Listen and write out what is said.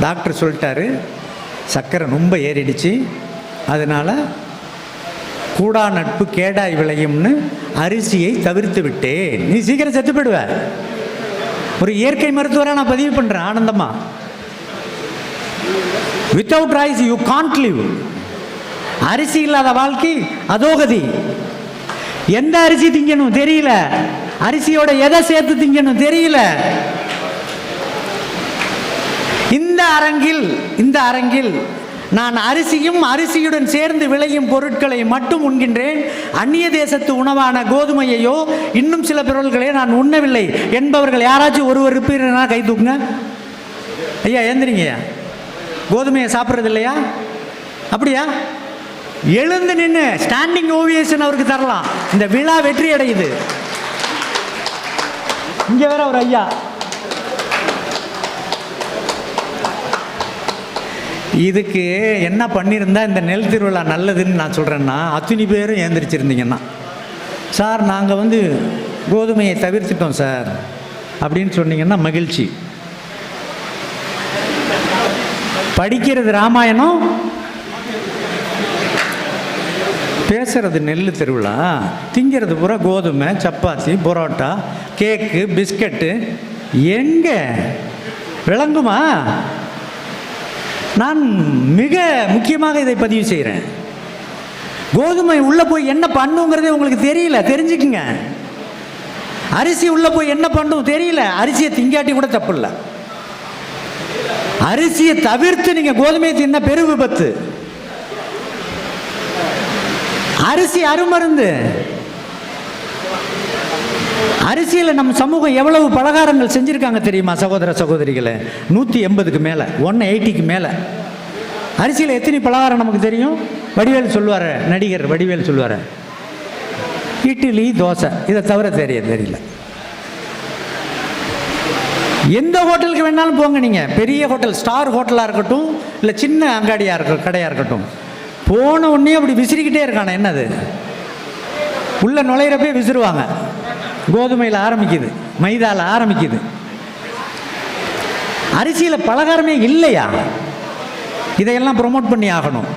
Doctor சொல்லிட்டாரு சர்க்கரை ரொம்ப ஏறிடுச்சு, அதனால் கூடா நட்பு கேடாய் விளையும்னு அரிசியை தவிர்த்து விட்டேன். நீ சீக்கிரம் செத்து போயிடுவ. ஒரு இயற்கை மருத்துவராக நான் பதிவு பண்ணுறேன் ஆனந்தமா. Without rice you can't live. அரிசி இல்லாத வாழ்க்கை அதோகதி. எந்த அரிசி திங்கணும் தெரியல, அரிசியோட எதை சேர்த்து திங்கணும் தெரியல. இந்த அரங்கில் நான் அரிசியும் அரிசியுடன் சேர்ந்து விளையும் பொருட்களை மட்டும் உண்கின்றேன். அந்நிய தேசத்து உணவான கோதுமையையோ இன்னும் சில பொருள்களே நான் உண்ணவில்லை என்பவர்கள் யாராச்சும் ஒருவர் இருப்பீர்களா? கை தூக்குங்க. ஐயா ஏந்திரிங்க. கோதுமையை சாப்பிட்றது இல்லையா? அப்படியா? எழுந்து நின்று ஸ்டாண்டிங் ஓவியேஷன் அவருக்கு தரலாம். இந்த விழா வெற்றி அடையுது. இங்க வேற ஒரு ஐயா, இதுக்கு என்ன பண்ணியிருந்தா இந்த நெல் திருவிழா நல்லதுன்னு நான் சொல்கிறேன்னா, அத்தனை பேரும் ஏந்திரிச்சிருந்தீங்கன்னா, சார் நாங்கள் கோதுமையை தவிர்த்துட்டோம் சார் அப்படின்னு சொன்னீங்கன்னா மகிழ்ச்சி. படிக்கிறது ராமாயணம், பேசுறது நெல் திருவிழா, திங்கிறது பூரா கோதுமை, சப்பாத்தி, பரோட்டா, கேக்கு, பிஸ்கட்டு. எங்க விளங்குமா? நான் மிக முக்கியமாக இதை பதிவு செய்கிறேன். கோதுமை உள்ளே போய் என்ன பண்ணுங்கிறதே உங்களுக்கு தெரியல, தெரிஞ்சுக்குங்க. அரிசி உள்ளே போய் என்ன பண்ணும் தெரியல. அரிசியை திங்காட்டி கூட தப்பு இல்லை. அரிசியை தவிர்த்து நீங்கள் கோதுமையை தின்ன பெரு விபத்து. அரிசி அருமருந்து. அரிசியில் நம்ம சமூகம் எவ்வளவு பலகாரங்கள் செஞ்சுருக்காங்க தெரியுமா சகோதர சகோதரிகளை? 180க்கு மேலே, 180க்கு மேலே. அரிசியில் எத்தனை பலகாரம் நமக்கு தெரியும்? வடிவேல் சொல்லுவார், நடிகர் வடிவேல் சொல்லுவார், இட்லி தோசை, இதை தவிர தெரியல. எந்த ஹோட்டலுக்கு வேணாலும் போங்க நீங்கள், பெரிய ஹோட்டல், ஸ்டார் ஹோட்டலாக இருக்கட்டும், இல்லை சின்ன அங்காடியாக இருக்கட்டும், கடையாக இருக்கட்டும், போன உடனே அப்படி விசிறிக்கிட்டே இருக்கானே, என்னது உள்ள நுழையிறப்பே விசிறுவாங்க. கோதுமையில் ஆரம்பிக்குது, மைதாவில் ஆரம்பிக்குது. அரிசியில் பலகாரமே இல்லையா? இதையெல்லாம் ப்ரொமோட் பண்ணி ஆகணும்.